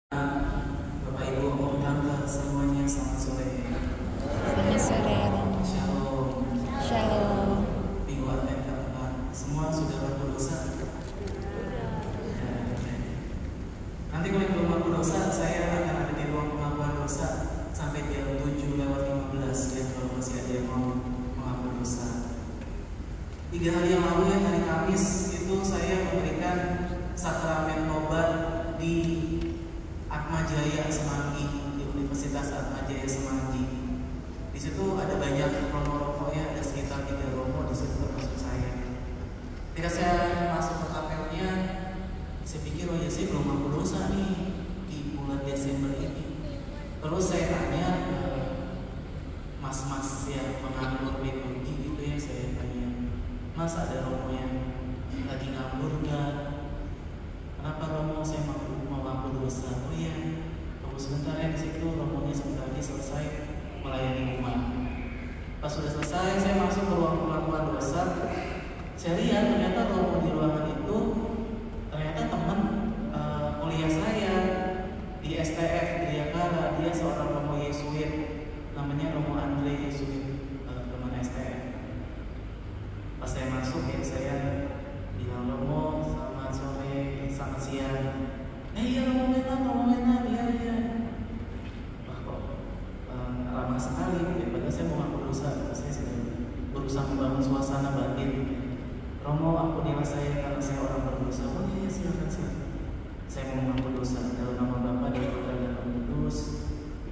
Bapak Ibu Om Tante semuanya selamat sore. Selamat sore Romo. Shalom. Shalom. Minggu Advent keempat. Semua sudah berdosa? dosa? Ya. Nanti kalau belum berdosa dosa, saya akan ada di ruang pengakuan dosa sampai jam 7:15 ya, kalau masih ada yang mau mengaku dosa. 3 hari yang lalu ya, hari Kamis itu saya memberikan sakramen tobat di Atmajaya Semanggi, di Universitas Atmajaya Semanggi. Di situ ada banyak romo-romo ya, ada sekitar 3 romo di situ termasuk saya. Ketika saya masuk ke kapelnya, saya pikir oh ya saya belum mampu dosa nih di bulan Desember ini. Terus saya tanya mas-mas yang penganggur liturgi gitu ya, saya tanya, Mas ada romo yang lagi nganggur nggak? Kenapa romo saya mau mampu dosa? Oh iya, tunggu sebentar ya di situ, romonya sebentar lagi selesai melayani umat. Pas sudah selesai, saya masuk ke ruang pengakuan dosa. Saya lihat ternyata romo di ruangan itu ternyata teman kuliah saya di STF Griakara. Dia seorang romo Yesuit, namanya Romo Andre Yesuit, teman STF. Pas saya masuk ya, saya bilang Romo, selamat sore, selamat siang. Iya Romo Menan, iya. Wah kok ramah sekali, ya. Padahal saya mau ngaku dosa, saya sedang berusaha membangun suasana batin. Romo, ampunilah saya karena saya orang berdosa. Oh iya, silakan. Saya mau mengaku dosa dalam nama Bapa dan Putra dan Roh Kudus.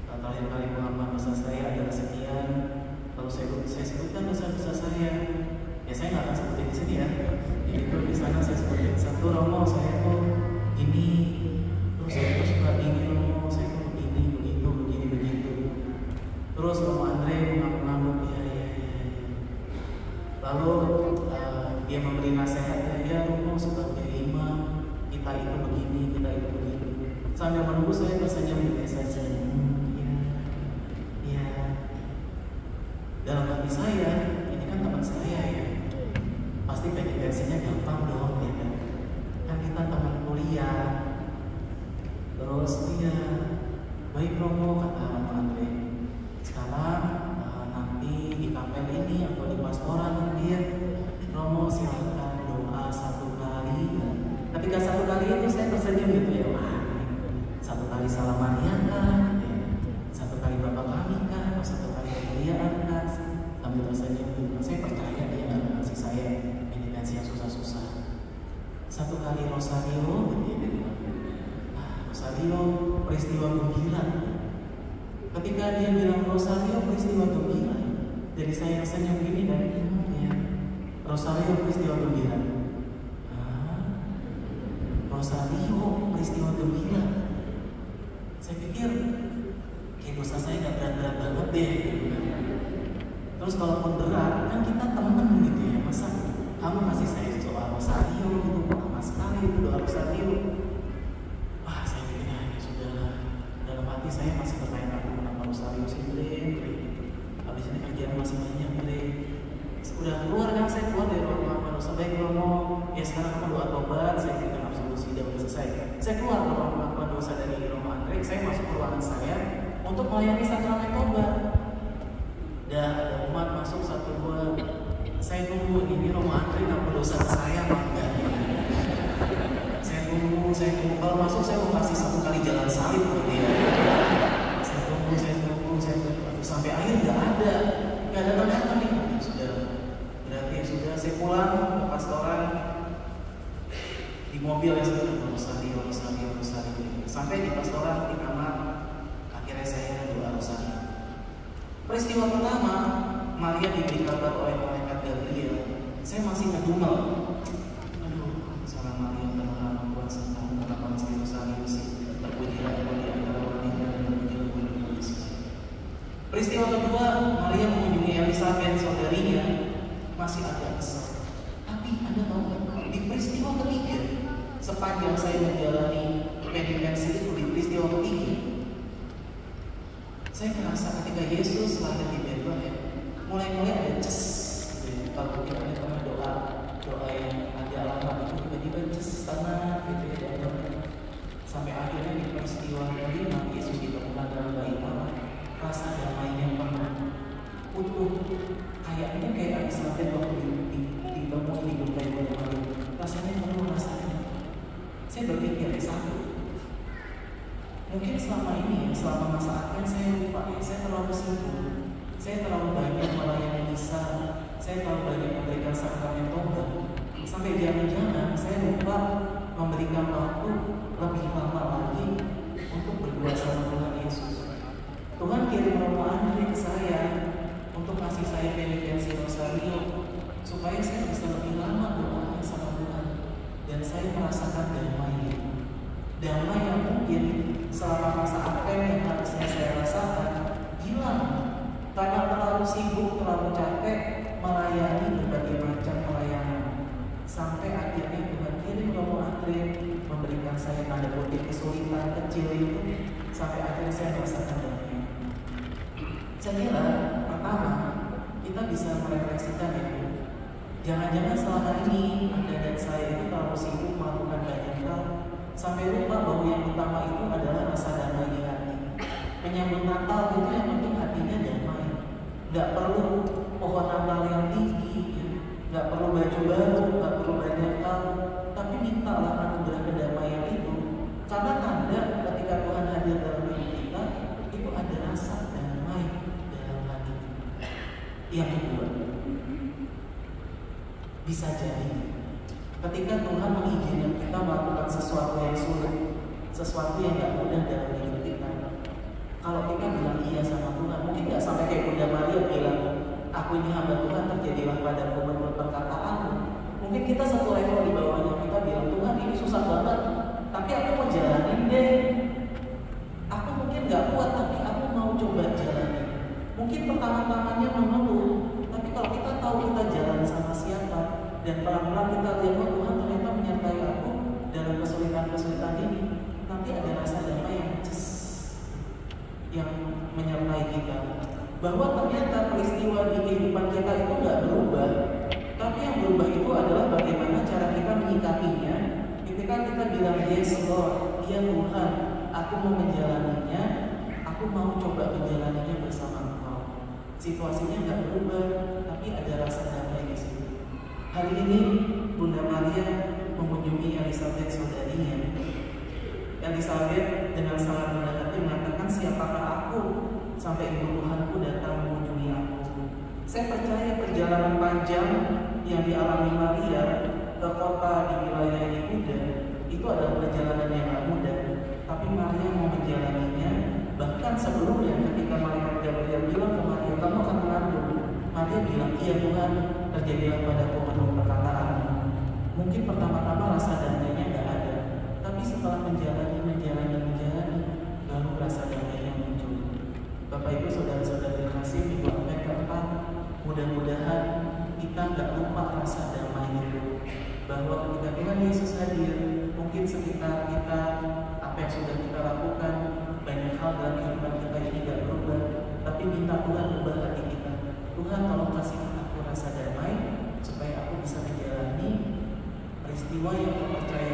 Terakhir kali pengakuan dosa saya adalah sekian. Lalu saya sebutkan dosa-dosa saya. Ya saya nggak akan sebutin di sini ya. Jadi itu di sana saya sebutin satu, Romo saya tuh ini, terus saya tuh suka ini Romo, saya tuh begini, begitu. Terus Romo Andre mengamuk-ngamuk, ya. Lalu dia memberi nasihatnya, ya Romo sebagai imam kita itu begini. Sambil menunggu saya tersenyum saja. Ya. Dalam hati saya, ini kan teman saya ya. Pasti penjelasannya gampang dong ya kan. Kan kita teman kuliah. Terus dia baik Romo, kata Romo Andre. Sekarang nanti di kapel ini atau di pastoran dia Romo silakan doa 1 kali. Tapi gak 1 kali itu saya tersenyum gitu ya. Wah, 1 kali Salamania kah? 1 kali Bapak kami kah? Atau 1 kali kemuliaan kah? Sambil tersenyum gitu. Saya percaya dia gak akan kasih saya penitensi yang susah-susah. 1 kali Rosario gitu ya. Rosario peristiwa gembira. Ketika dia bilang Rosario peristiwa gembira, jadi saya senyum gini dan ya, Rosario peristiwa gembira. Rosario peristiwa gembira. Saya pikir kayak dosa saya gak berat-berat banget deh gitu kan. Terus kalaupun berat kan kita temen gitu ya. Masa kamu kasih saya doa Rosario gitu, lama sekali itu doa Rosario. Wah saya pikir ya sudahlah. Dalam hati saya masih bertanya kenapa Rosario sih bre. Habis ini kerjaan masih banyak bre. Udah keluar kan, saya keluar dari ruang pengakuan dosa. Baik Romo, ya sekarang kamu doa tobat, saya berikan absolusi dan udah selesai. Saya keluar dari ruang pengakuan dosa dari Romo Andre, saya masuk ke ruangan saya untuk melayani sakramen tobat. Dan ada umat masuk 1-2. Saya tunggu ini Romo Andre ngaku dosa ke saya apa enggak? Saya tunggu. Kalau masuk saya mau kasih 1 kali jalan salib ke dia. Saya tunggu. Sampai akhir nggak ada datang nih. Berarti sudah saya pulang ke pastoran di mobil ya, Rosario. Sampai di pastoran di kamar, akhirnya saya doa Rosario. Peristiwa pertama, Maria diberi kabar oleh malaikat Gabriel. Saya masih ngedumel. Aduh, salam Maria penuh Tuhan sertamu, kenapa mesti Rosario sih? Terpujilah engkau di antara wanita dan terpujilah bulan kudus. Peristiwa kedua, Maria mengunjungi Elisabeth saudarinya. Masih agak kesal. Tapi Anda tahu nggak? Di peristiwa ketiga, sepanjang saya menjalani penitensi itu, di peristiwa ketiga, saya merasa ketika Yesus lahir di Bethlehem, mulai ada ces. Kalau kita pernah doa yang agak lama itu tiba-tiba ces tanah gitu ya. Sampai akhirnya di peristiwa Mungkin selama ini, selama masa Advent saya lupa ya, saya terlalu sibuk, saya terlalu banyak melayani misa, saya terlalu banyak memberikan sakramen tonggat, sampai jangan-jangan saya lupa memberikan waktu lebih lama lagi untuk berdua sama Tuhan Yesus. Tuhan kirim Romo Andre ke saya untuk kasih saya penitensi rosario supaya saya bisa lebih lama berdoa sama Tuhan dan saya merasakan damai. Damai yang mungkin selama masa Advent yang harusnya saya rasakan hilang karena terlalu sibuk, terlalu capek melayani berbagai macam pelayanan. Sampai akhirnya Tuhan kirim Romo Andre memberikan saya tanda kutip kesulitan kecil itu sampai akhirnya saya merasakan damai. Saya kira pertama kita bisa merefleksikan ya, jangan-jangan selama ini Anda dan saya itu terlalu sibuk melakukan banyak hal sampai lupa bahwa yang utama itu adalah rasa damai di hati. Menyambut Natal itu yang penting hatinya damai. Nggak perlu pohon Natal yang tinggi, ya. Nggak perlu baju baru, nggak perlu banyak hal, tapi mintalah anugerah kedamaian itu. Karena tanda ketika Tuhan hadir dalam hidup kita, itu ada rasa damai dalam hati. Yang kedua, bisa jadi ketika Tuhan mengizinkan kita melakukan sesuatu yang sulit, sesuatu yang gak mudah dalam hidup kita, kalau kita bilang iya sama Tuhan, mungkin gak sampai kayak Bunda Maria bilang, aku ini hamba Tuhan, terjadilah padaku menurut perkataanmu. Mungkin kita satu level di bawahnya, kita bilang, Tuhan ini susah banget, tapi aku mau jalanin deh. Aku mungkin gak kuat, tapi aku mau coba jalanin. Mungkin pertama-tamanya mengeluh, tapi kalau kita tahu kita jalan sama siapa, dan pelan-pelan kita lihat bahwa Tuhan ternyata menyertai aku dalam kesulitan-kesulitan ini, nanti ada rasa damai yang menyertai kita. Bahwa ternyata peristiwa di kehidupan kita itu nggak berubah, tapi yang berubah itu adalah bagaimana cara kita menyikapinya. Ketika kita bilang yes Lord, iya Tuhan, aku mau menjalaninya, aku mau coba menjalaninya bersama Engkau. Situasinya nggak berubah, tapi ada rasa damai di situ. Hari ini Bunda Maria mengunjungi Elizabeth saudarinya. Elizabeth dengan sangat rendah hati mengatakan, siapakah aku sampai ibu Tuhanku datang mengunjungi aku. Saya percaya perjalanan panjang yang dialami Maria ke kota di wilayah Yehuda itu adalah perjalanan yang tidak mudah. Tapi Maria mau menjalaninya. Bahkan sebelumnya ketika malaikat Gabriel bilang ke Maria, kamu akan mengandung, Maria bilang, iya Tuhan, terjadilah padaku menurut perkataanmu. Mungkin pertama-tama rasa damainya nggak ada, tapi setelah menjalani, baru rasa damainya muncul. Bapak Ibu saudara-saudari kasih, minggu Advent keempat, mudah-mudahan kita nggak lupa rasa damai itu. Bahwa ketika Tuhan Yesus hadir, mungkin sekitar kita, apa yang sudah kita lakukan, banyak hal dalam kehidupan kita ini nggak berubah, tapi minta Tuhan ubah hati kita. Tuhan tolong kasih aku rasa damai supaya aku bisa menjalani peristiwa yang aku percaya